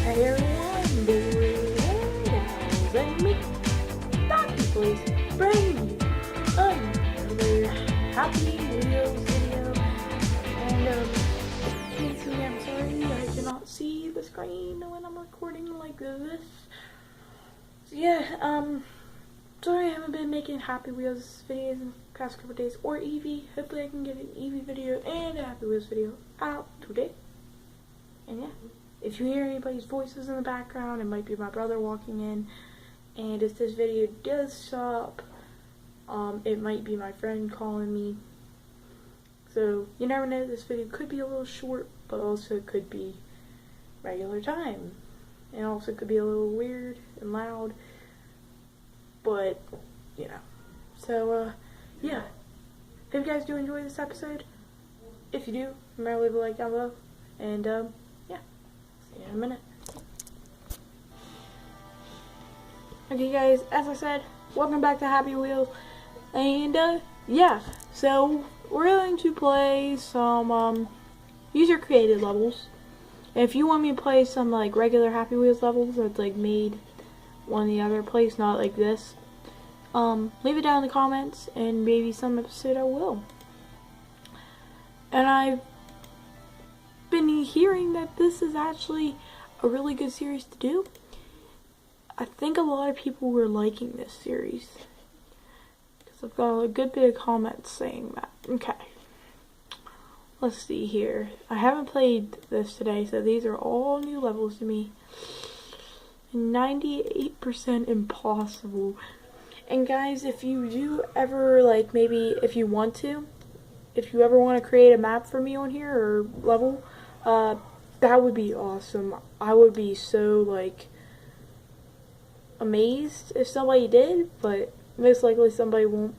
Hey everyone, this is Amy. Doctor Please bring you another Happy Wheels video. And basically I'm sorry I cannot see the screen when I'm recording like this. So yeah, sorry I haven't been making Happy Wheels videos in the past couple days, or Eevee. Hopefully I can get an Eevee video and a Happy Wheels video out today. And yeah, if you hear anybody's voices in the background, it might be my brother walking in. And if this video does stop, it might be my friend calling me. So you never know, this video could be a little short, but also it could be regular time. And also could be a little weird and loud. But, you know. So, yeah. Hope you guys do enjoy this episode. If you do, remember to leave a like down below. And, yeah. See you in a minute. Okay guys, as I said, welcome back to Happy Wheels. And, yeah. So, we're going to play some, user created levels. If you want me to play some, like, regular Happy Wheels levels that's, like, made one the other place, not like this, leave it down in the comments, and maybe some episode I will. And I've been hearing that this is actually a really good series to do. I think a lot of people were liking this series, because I've got a good bit of comments saying that. Okay. Let's see here. I haven't played this today, so these are all new levels to me. 98% impossible. And guys, if you do ever, like, maybe if you ever want to create a map for me on here, or level, that would be awesome. I would be so, like, amazed if somebody did, but most likely somebody won't.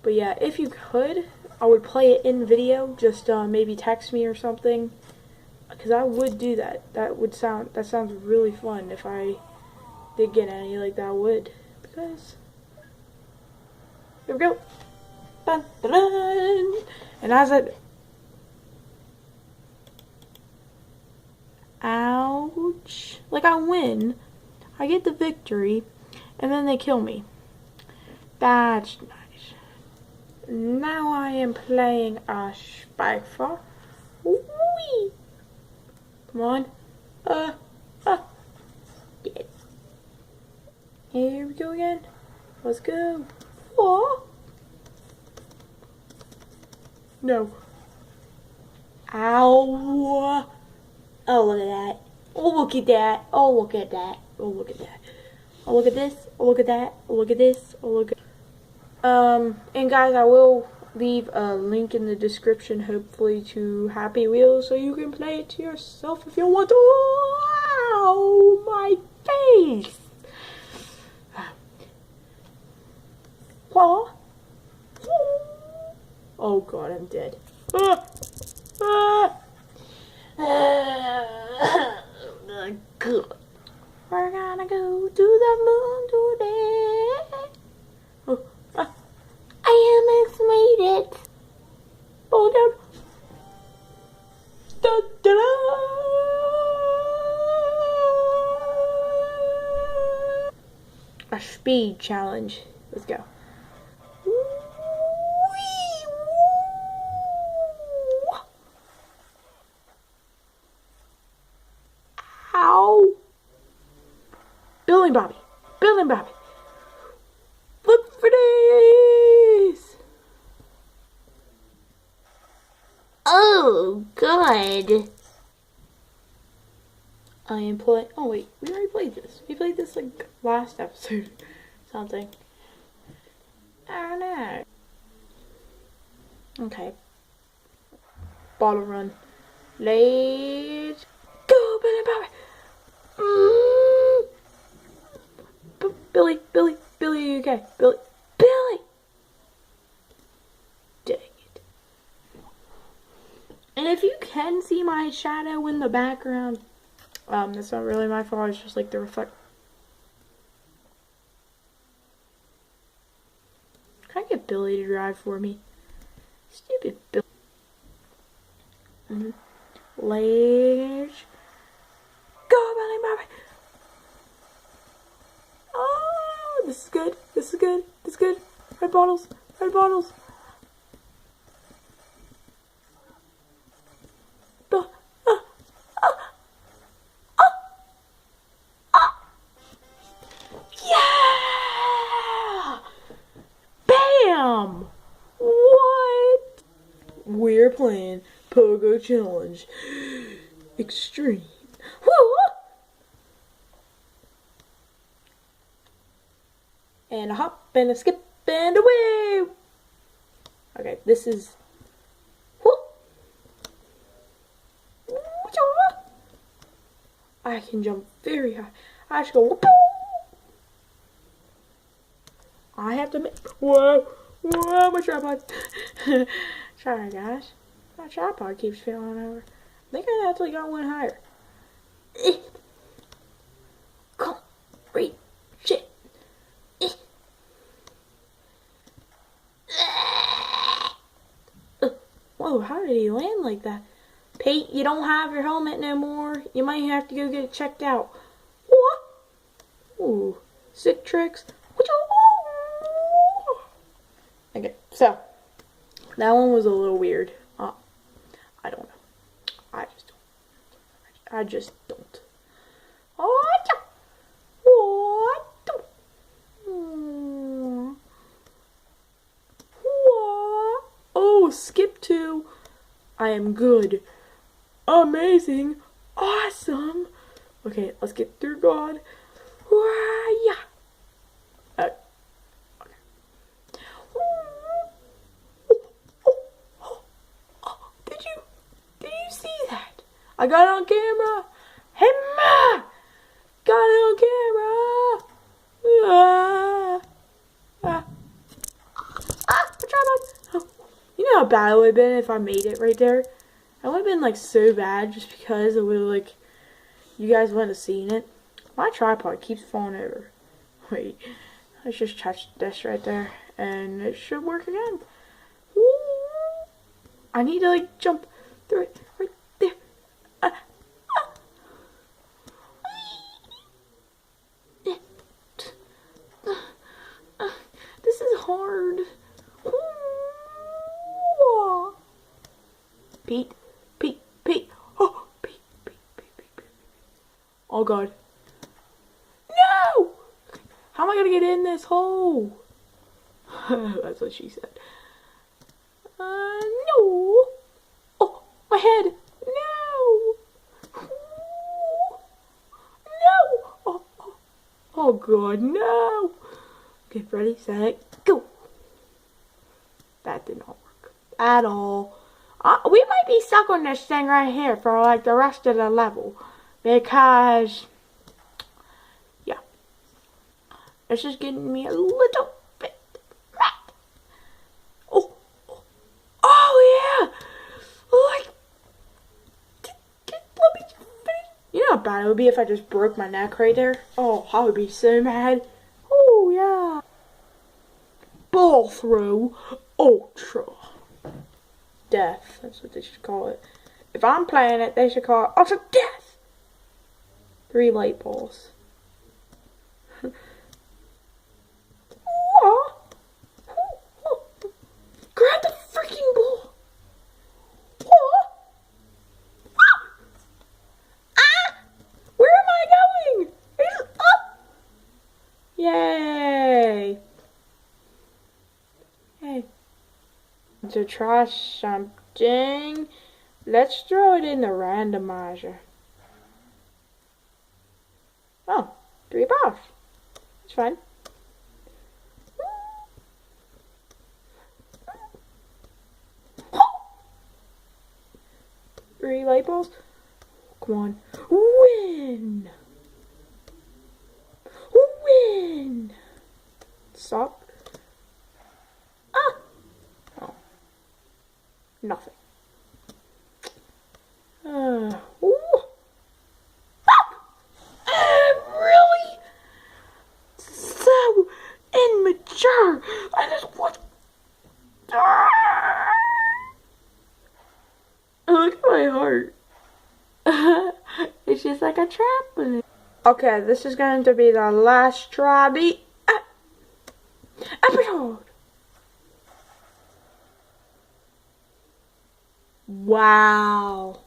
But yeah, if you could, I would play it in video. Just maybe text me or something, because I would do that. That sounds really fun if I did get any like that. I would, because here we go. Dun, dun, dun. And as I ouch, like, I win, I get the victory, and then they kill me. That's nice. Now I am playing a Spikefor. Whee! Come on. Get. Here we go again. Let's go. Oh. No. Ow. Oh, look at that. Oh, look at that. Oh, look at that. Oh, look at that. Oh, look at this. Oh, look at that. Oh, look at this. Oh, look at... and guys, I will leave a link in the description, hopefully, to Happy Wheels, so you can play it to yourself if you want to. Ow, my face! Paw. Oh god, I'm dead. Good. We're gonna go to the moon today. Oh, I almost made it. Oh, down. Da, da, da. A speed challenge. Let's go. Ow. Billy and Bobby. Billy and Bobby. Look for this. Oh, good. I am playing. Oh, wait. We already played this. We played this, like, last episode. Something. I don't know. Okay. Bottle run. Let's go, Billy and Bobby. Billy, are you okay? Billy. Dang it. And if you can see my shadow in the background, that's not really my fault. It's just like the reflect. Can I get Billy to drive for me? Stupid Billy. Let's go, Billy. red bottles, red bottles. Yeah! Bam! What? We're playing Pogo Challenge Extreme. Woo! And a hop and a skip and away. Okay, this is. Woo! I can jump very high. I should go. Whoop. I have to make. Whoa! Whoa! My tripod. Sorry, guys. My tripod keeps falling over. I think I actually got one higher. Come, read shit. Whoa, how did he land like that? Pete, you don't have your helmet no more. You might have to go get it checked out. What? Ooh, sick tricks. Okay, so that one was a little weird. I don't know. I just don't. What? Oh, skip 2. I am good. Amazing. Awesome. Okay, let's get through God. Yeah. Okay. Did you see that? I got it on camera. Hey, ma! Got it on camera. You know how bad it would have been if I made it right there? It would have been like so bad just because it would have like, you guys wouldn't have seen it. My tripod keeps falling over. Wait, let's just touch this right there and it should work again. I need to like jump through it right there. This is hard. Pete. Oh, Pete. Oh God. No! How am I gonna get in this hole? That's what she said. No. Oh, my head. No. No. Oh God, no. Okay, ready, set, go. That did not work at all. We might be stuck on this thing right here for like the rest of the level because, yeah, this is getting me a little bit mad. Oh yeah, like, let me finish. You know how bad it would be if I just broke my neck right there? Oh, I would be so mad. Oh yeah. Ball throw ultra. Death. That's what they should call it. If I'm playing it, they should call it Ultra Death. 3 light balls. Grab the freaking ball. Where am I going? It's up. Yay. Hey. To try something, let's throw it in the randomizer. Oh, 3 balls. It's fine. Three light balls. Come on. Win! Win! Stop. Nothing. Really? So immature. I just want. Look at my heart. It's just like a trampoline. Okay, this is going to be the last try episode. Wow.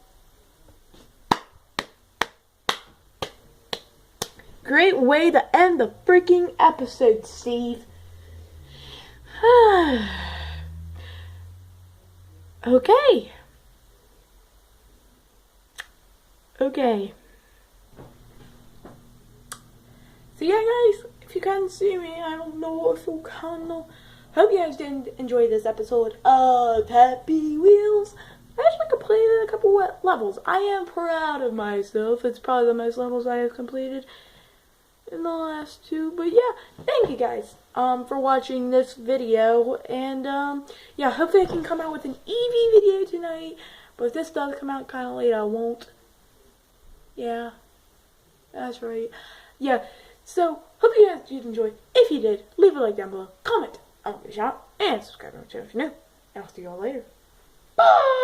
Great way to end the freaking episode, Steve. Okay. Okay. So yeah, guys, if you can't see me, I don't know if you can. Hope you guys did enjoy this episode of Happy Wheels. I actually completed a couple levels. I am proud of myself. It's probably the most levels I have completed in the last 2. But yeah, thank you guys for watching this video. And yeah, hopefully I can come out with an Eevee video tonight. But if this does come out kind of late, I won't. Yeah, that's right. Yeah, so hope you guys did enjoy. If you did, leave a like down below, comment, I'll give a shout, and subscribe to my channel if you're new. And I'll see you all later. Bye!